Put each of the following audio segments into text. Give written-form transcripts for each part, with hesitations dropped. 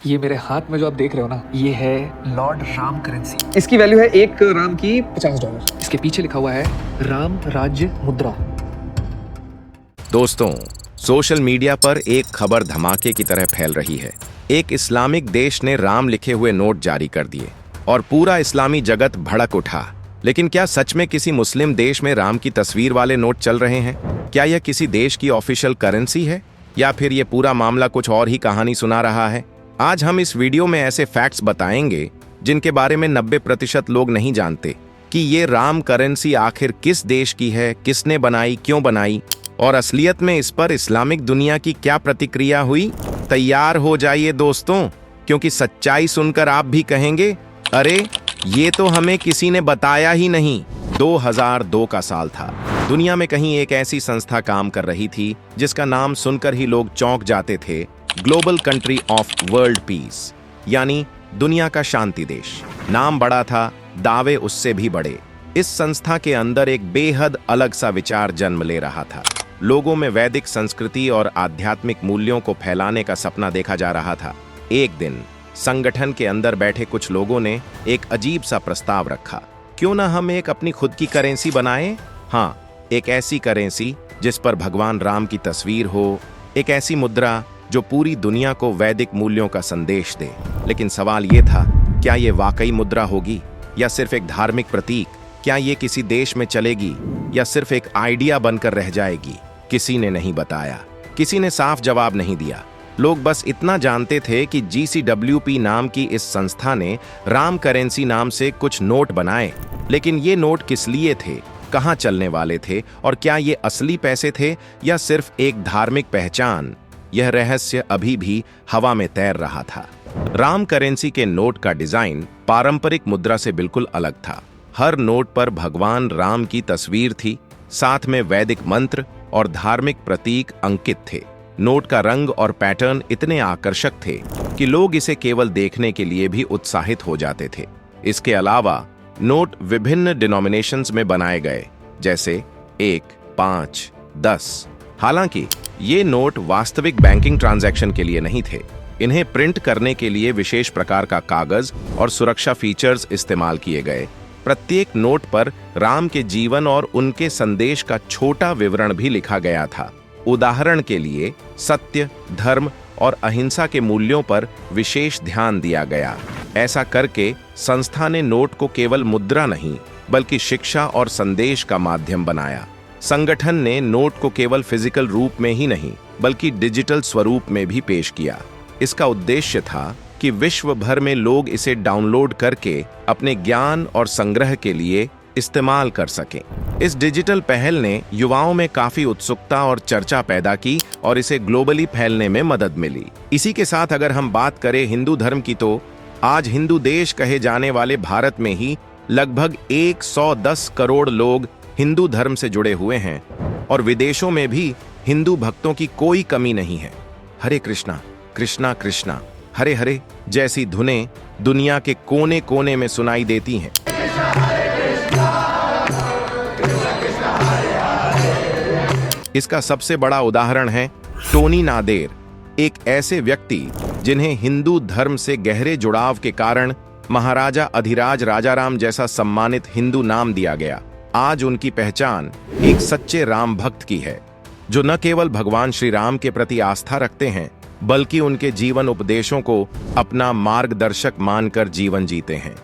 ये मेरे हाथ में जो आप देख रहे हो ना, ये है लॉर्ड राम करेंसी। इसकी वैल्यू है एक राम की $50। इसके पीछे लिखा हुआ है राम राज्य मुद्रा। दोस्तों, सोशल मीडिया पर एक खबर धमाके की तरह फैल रही है। एक इस्लामिक देश ने राम लिखे हुए नोट जारी कर दिए और पूरा इस्लामी जगत भड़क उठा। लेकिन क्या सच में किसी मुस्लिम देश में राम की तस्वीर वाले नोट चल रहे हैं? क्या यह किसी देश की ऑफिशियल करेंसी है या फिर यह पूरा मामला कुछ और ही कहानी सुना रहा है? आज हम इस वीडियो में ऐसे फैक्ट्स बताएंगे जिनके बारे में 90% लोग नहीं जानते कि ये राम करेंसी आखिर किस देश की है, किसने बनाई, क्यों बनाई और असलियत में इस पर इस्लामिक दुनिया की क्या प्रतिक्रिया हुई। तैयार हो जाइए दोस्तों, क्योंकि सच्चाई सुनकर आप भी कहेंगे, अरे ये तो हमें किसी ने बताया ही नहीं। 2002 का साल था। दुनिया में कहीं एक ऐसी संस्था काम कर रही थी जिसका नाम सुनकर ही लोग चौंक जाते थे, global country of world peace, यानी दुनिया का शांति देश। नाम बड़ा था, दावे उससे भी बड़े। इस संस्था के अंदर एक बेहद अलग सा विचार जन्म ले रहा था। लोगों में वैदिक संस्कृति और आध्यात्मिक मूल्यों को फैलाने का सपना देखा जा रहा था। एक दिन संगठन के अंदर बैठे कुछ लोगों ने एक अजीब सा प्रस्ताव रखा, क्यों ना हम एक अपनी खुद की करेंसी बनाएं? हाँ, एक ऐसी करेंसी जिस पर भगवान राम की तस्वीर हो, एक ऐसी मुद्रा जो पूरी दुनिया को वैदिक मूल्यों का संदेश दे। लेकिन सवाल ये था, क्या ये वाकई मुद्रा होगी या सिर्फ एक धार्मिक प्रतीक? क्या ये किसी देश में चलेगी या सिर्फ एक आइडिया बनकर रह जाएगी? किसी ने नहीं बताया, किसी ने साफ जवाब नहीं दिया। लोग बस इतना जानते थे कि GCWP नाम की इस संस्था ने राम करेंसी नाम से कुछ नोट बनाए। लेकिन ये नोट किस लिए थे, कहाँ चलने वाले थे और क्या ये असली पैसे थे या सिर्फ एक धार्मिक पहचान? यह रहस्य अभी भी हवा में तैर रहा था। राम करेंसी के नोट का डिजाइन पारंपरिक मुद्रा से बिल्कुल अलग था। हर नोट पर भगवान राम की तस्वीर थी, साथ में वैदिक मंत्र और धार्मिक प्रतीक अंकित थे। नोट का रंग और पैटर्न इतने आकर्षक थे कि लोग इसे केवल देखने के लिए भी उत्साहित हो जाते थे। इसके अलावा नोट विभिन्न डिनोमिनेशंस में बनाए गए, जैसे 1, 5, 10। हालांकि ये नोट वास्तविक बैंकिंग ट्रांजैक्शन के लिए नहीं थे। इन्हें प्रिंट करने के लिए विशेष प्रकार का कागज और सुरक्षा फीचर्स इस्तेमाल किए गए। प्रत्येक नोट पर राम के जीवन और उनके संदेश का छोटा विवरण भी लिखा गया था। उदाहरण के लिए सत्य, धर्म और अहिंसा के मूल्यों पर विशेष ध्यान दिया गया। ऐसा करके संस्था ने नोट को केवल मुद्रा नहीं बल्कि शिक्षा और संदेश का माध्यम बनाया। संगठन ने नोट को केवल फिजिकल रूप में ही नहीं बल्कि डिजिटल स्वरूप में भी पेश किया। इसका उद्देश्य था कि विश्व भर में लोग इसे डाउनलोड करके अपने ज्ञान और संग्रह के लिए इस्तेमाल कर सकें। इस डिजिटल पहल ने युवाओं में काफी उत्सुकता और चर्चा पैदा की और इसे ग्लोबली फैलने में मदद मिली। इसी के साथ अगर हम बात करें हिंदू धर्म की, तो आज हिंदू देश कहे जाने वाले भारत में ही लगभग 110 करोड़ लोग हिंदू धर्म से जुड़े हुए हैं और विदेशों में भी हिंदू भक्तों की कोई कमी नहीं है। हरे कृष्णा कृष्णा कृष्णा हरे हरे जैसी धुनें दुनिया के कोने कोने में सुनाई देती हैं। इसका सबसे बड़ा उदाहरण है टोनी नादेर, एक ऐसे व्यक्ति जिन्हें हिंदू धर्म से गहरे जुड़ाव के कारण महाराजा अधिराज राजाराम जैसा सम्मानित हिंदू नाम दिया गया। आज उनकी पहचान एक सच्चे राम भक्त की है, जो न केवल भगवान श्री राम के प्रति आस्था रखते हैं बल्कि उनके जीवन उपदेशों को अपना मार्गदर्शक मानकर जीवन जीते हैं।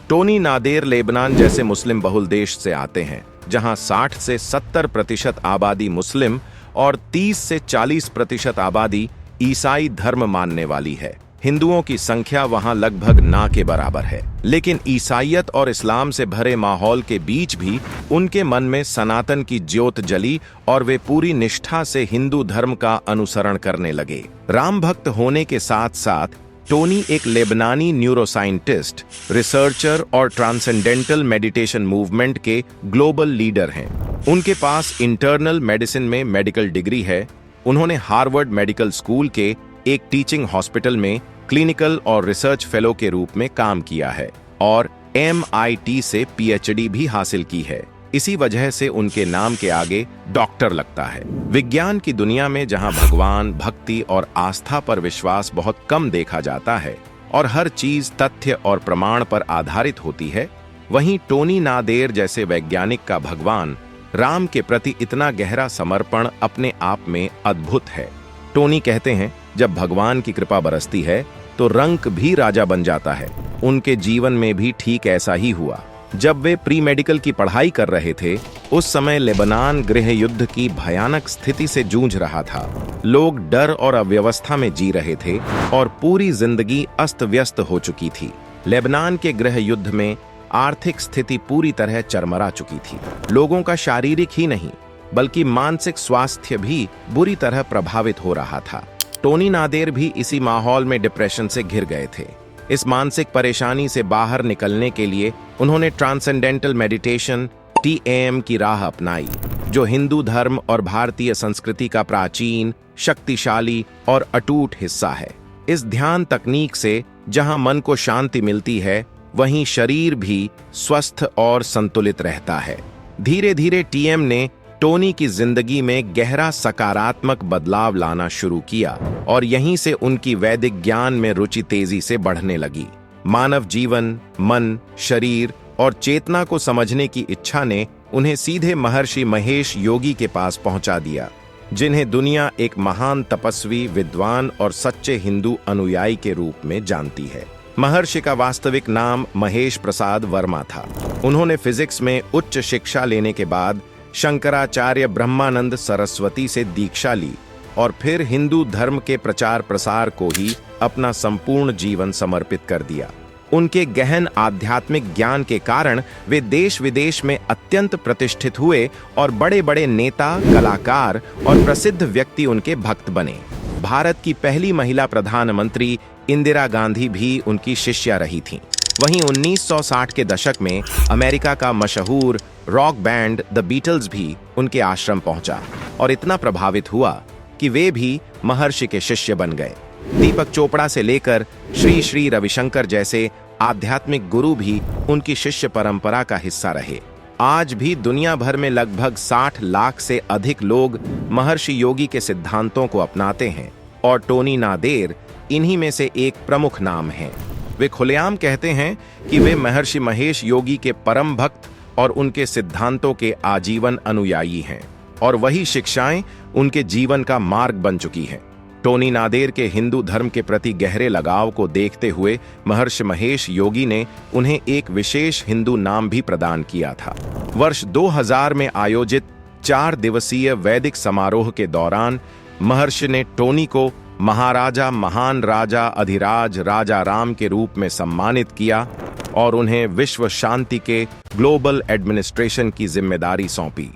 टोनी नादेर लेबनान जैसे मुस्लिम बहुल देश से आते हैं, जहां 60 से 70% आबादी मुस्लिम और 30 से 40% आबादी ईसाई धर्म मानने वाली है। हिंदुओं की संख्या वहां लगभग ना के बराबर है, लेकिन ईसाईयत और इस्लाम से भरे माहौल के बीच भी उनके मन में सनातन की ज्योत जली और वे पूरी निष्ठा से हिंदू धर्म का अनुसरण करने लगे। राम भक्त होने के साथ साथ टोनी एक लेबनानी न्यूरोसाइंटिस्ट, रिसर्चर और ट्रांसेंडेंटल मेडिटेशन मूवमेंट के ग्लोबल लीडर हैं। उनके पास इंटरनल मेडिसिन में मेडिकल डिग्री है। उन्होंने हार्वर्ड मेडिकल स्कूल के एक टीचिंग हॉस्पिटल में क्लिनिकल और रिसर्च फेलो के रूप में काम किया है और MIT से PhD भी हासिल की है। इसी वजह से उनके नाम के आगे डॉक्टर लगता है। विज्ञान की दुनिया में जहां भगवान, भक्ति और आस्था पर विश्वास बहुत कम देखा जाता है और हर चीज तथ्य और प्रमाण पर आधारित होती है, वहीं टोनी नादेर जैसे वैज्ञानिक का भगवान राम के प्रति इतना गहरा समर्पण अपने आप में अद्भुत है। टोनी कहते हैं, जब भगवान की कृपा बरसती है तो रंक भी राजा बन जाता है। उनके जीवन में भी ठीक ऐसा ही हुआ। जब वे प्री मेडिकल की पढ़ाई कर रहे थे, उस समय लेबनान गृह युद्ध की भयानक स्थिति से जूझ रहा था। लोग डर और अव्यवस्था में जी रहे थे और पूरी जिंदगी अस्त व्यस्त हो चुकी थी। लेबनान के गृह युद्ध में आर्थिक स्थिति पूरी तरह चरमरा चुकी थी। लोगों का शारीरिक ही नहीं बल्कि मानसिक स्वास्थ्य भी बुरी तरह प्रभावित हो रहा था। टोनी नादेर भी इसी माहौल में डिप्रेशन से घिर गए थे। इस मानसिक परेशानी से बाहर निकलने के लिए उन्होंने ट्रांसेंडेंटल मेडिटेशन TAM की राह अपनाई, जो हिंदू धर्म और भारतीय संस्कृति का प्राचीन, शक्तिशाली और अटूट हिस्सा है। इस ध्यान तकनीक से जहां मन को शांति मिलती है, वहीं शरीर भी स्वस्थ और संतुलित रहता है। धीरे धीरे TM ने टोनी की जिंदगी में गहरा सकारात्मक बदलाव लाना शुरू किया और यहीं से उनकी वैदिक ज्ञान में रुचि तेजी से बढ़ने लगी। मानव जीवन, मन, शरीर और चेतना को समझने की इच्छा ने उन्हें सीधे महर्षि महेश योगी के पास पहुंचा दिया, जिन्हें दुनिया एक महान तपस्वी, विद्वान और सच्चे हिंदू अनुयायी के रूप में जानती है। महर्षि का वास्तविक नाम महेश प्रसाद वर्मा था। उन्होंने फिजिक्स में उच्च शिक्षा लेने के बाद शंकराचार्य ब्रह्मानंद सरस्वती से दीक्षा ली और फिर हिंदू धर्म के प्रचार प्रसार को ही अपना संपूर्ण जीवन समर्पित कर दिया। उनके गहन आध्यात्मिक ज्ञान के कारण वे देश विदेश में अत्यंत प्रतिष्ठित हुए और बड़े बड़े नेता, कलाकार और प्रसिद्ध व्यक्ति उनके भक्त बने। भारत की पहली महिला प्रधानमंत्री इंदिरा गांधी भी उनकी शिष्या रही थीं। वहीं 1960 के दशक में अमेरिका का मशहूर रॉक बैंड द बीटल्स भी उनके आश्रम पहुंचा और इतना प्रभावित हुआ कि वे भी महर्षि के शिष्य बन गए। दीपक चोपड़ा से लेकर श्री श्री रविशंकर जैसे आध्यात्मिक गुरु भी उनकी शिष्य परंपरा का हिस्सा रहे। आज भी दुनिया भर में लगभग 60 लाख से अधिक लोग महर्षि योगी के सिद्धांतों को अपनाते हैं और टोनी नादेर इन्हीं में से एक प्रमुख नाम हैं। वे खुलेआम कहते हैं कि वे महर्षि महेश योगी के परम भक्त और उनके सिद्धांतों के आजीवन अनुयायी हैं और वही शिक्षाएं उनके जीवन का मार्ग बन चुकी हैं। टोनी नादेर के हिंदू धर्म के प्रति गहरे लगाव को देखते हुए महर्षि महेश योगी ने उन्हें एक विशेष हिंदू नाम भी प्रदान किया था। वर्ष 2000 में आयोजित 4 दिवसीय वैदिक समारोह के दौरान महर्षि ने टोनी को महाराजा, महान राजा, अधिराज राजा राम के रूप में सम्मानित किया और उन्हें विश्व शांति के ग्लोबल एडमिनिस्ट्रेशन की जिम्मेदारी सौंपी।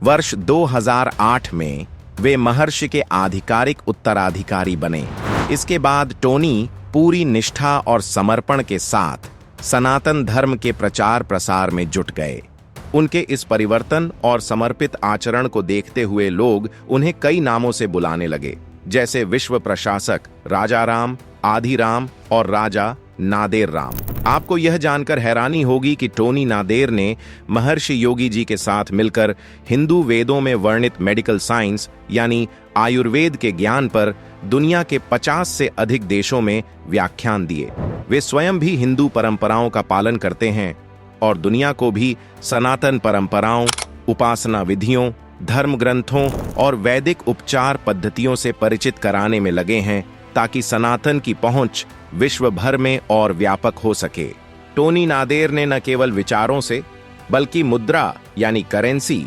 वर्ष 2008 में वे महर्षि के आधिकारिक उत्तराधिकारी बने। इसके बाद टोनी पूरी निष्ठा और समर्पण के साथ सनातन धर्म के प्रचार प्रसार में जुट गए। उनके इस परिवर्तन और समर्पित आचरण को देखते हुए लोग उन्हें कई नामों से बुलाने लगे, जैसे विश्व प्रशासक राजा राम, आदि राम और राजा नादेर राम। आपको यह जानकर हैरानी होगी कि टोनी नादेर ने महर्षि योगी जी के साथ मिलकर हिंदू वेदों में वर्णित मेडिकल साइंस यानी आयुर्वेद के ज्ञान पर दुनिया के 50 से अधिक देशों में व्याख्यान दिए। वे स्वयं भी हिंदू परंपराओं का पालन करते हैं और दुनिया को भी सनातन परंपराओं, उपासना विधियों, धर्म ग्रंथों और वैदिक उपचार पद्धतियों से परिचित कराने में लगे हैं, ताकि सनातन की पहुंच विश्व भर में और व्यापक हो सके। टोनी नादेर ने न केवल विचारों से बल्कि मुद्रा यानी करेंसी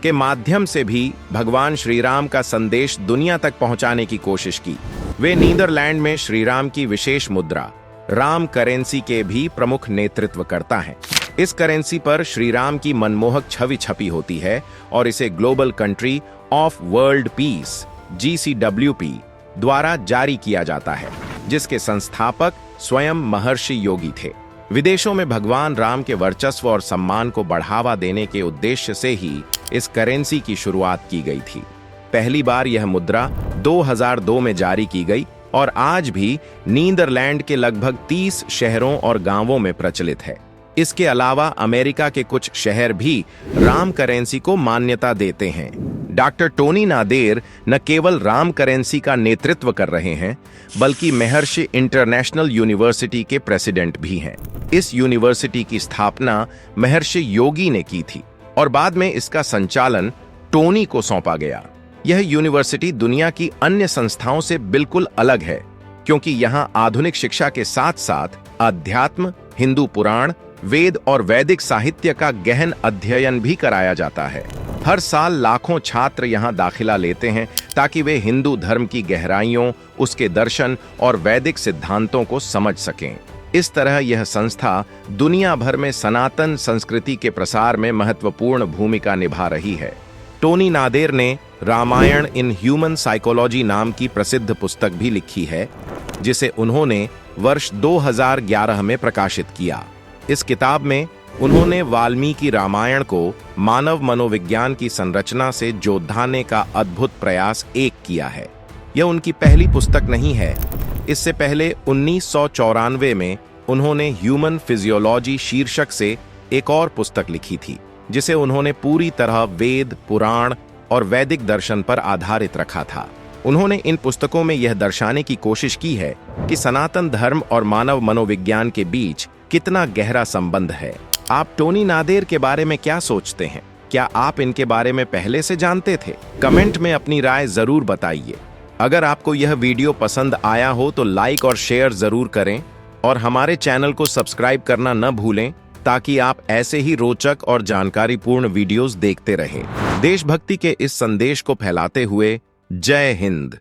के माध्यम से भी भगवान श्री राम का संदेश दुनिया तक पहुंचाने की कोशिश की। वे नीदरलैंड में श्री राम की विशेष मुद्रा राम करेंसी के भी प्रमुख नेतृत्व करता है। इस करेंसी पर श्री राम की मनमोहक छवि छपी होती है और इसे global country of world peace GCWP द्वारा जारी किया जाता है, जिसके संस्थापक स्वयं महर्षि योगी थे। विदेशों में भगवान राम के वर्चस्व और सम्मान को बढ़ावा देने के उद्देश्य से ही इस करेंसी की शुरुआत की गई थी। पहली बार यह मुद्रा 2002 में जारी की गई और आज भी नीदरलैंड के लगभग 30 शहरों और गांवों में प्रचलित है। इसके अलावा अमेरिका के कुछ शहर भी राम करेंसी को मान्यता देते हैं। डॉक्टर टोनी नादेर न केवल राम करेंसी का नेतृत्व कर रहे हैं, बल्कि महर्षि इंटरनेशनल यूनिवर्सिटी के प्रेसिडेंट भी हैं। इस यूनिवर्सिटी की स्थापना महर्षि योगी ने की थी और बाद में इसका संचालन टोनी को सौंपा गया। यह यूनिवर्सिटी दुनिया की अन्य संस्थाओं से बिल्कुल अलग है, क्योंकि यहाँ आधुनिक शिक्षा के साथ साथ अध्यात्म, हिंदू पुराण, वेद और वैदिक साहित्य का गहन अध्ययन भी कराया जाता है। हर साल लाखों छात्र यहाँ दाखिला लेते हैं ताकि वे हिंदू धर्म की गहराइयों, उसके दर्शन और वैदिक सिद्धांतों को समझ सकें। इस तरह यह संस्था दुनिया भर में सनातन संस्कृति के प्रसार में महत्वपूर्ण भूमिका निभा रही है। टोनी नादेर ने रामायण इन ह्यूमन साइकोलॉजी नाम की प्रसिद्ध पुस्तक भी लिखी है, जिसे उन्होंने वर्ष 2011 में प्रकाशित किया। इस किताब में उन्होंने वाल्मीकि रामायण को मानव मनोविज्ञान की संरचना से जोड़ने का अद्भुत प्रयास किया है। यह उनकी पहली पुस्तक नहीं है। इससे पहले 1994 में उन्होंने ह्यूमन फिजियोलॉजी शीर्षक से एक और पुस्तक लिखी थी, जिसे उन्होंने पूरी तरह वेद, पुराण और वैदिक दर्शन पर आधारित रखा था। उन्होंने इन पुस्तकों में यह दर्शाने की कोशिश की है कि सनातन धर्म और मानव मनोविज्ञान के बीच कितना गहरा संबंध है। आप टोनी नादेर के बारे में क्या सोचते हैं? क्या आप इनके बारे में पहले से जानते थे? कमेंट में अपनी राय जरूर बताइए। अगर आपको यह वीडियो पसंद आया हो तो लाइक और शेयर जरूर करें और हमारे चैनल को सब्सक्राइब करना न भूलें, ताकि आप ऐसे ही रोचक और जानकारीपूर्ण वीडियोस देखते रहें। देशभक्ति के इस संदेश को फैलाते हुए जय हिंद।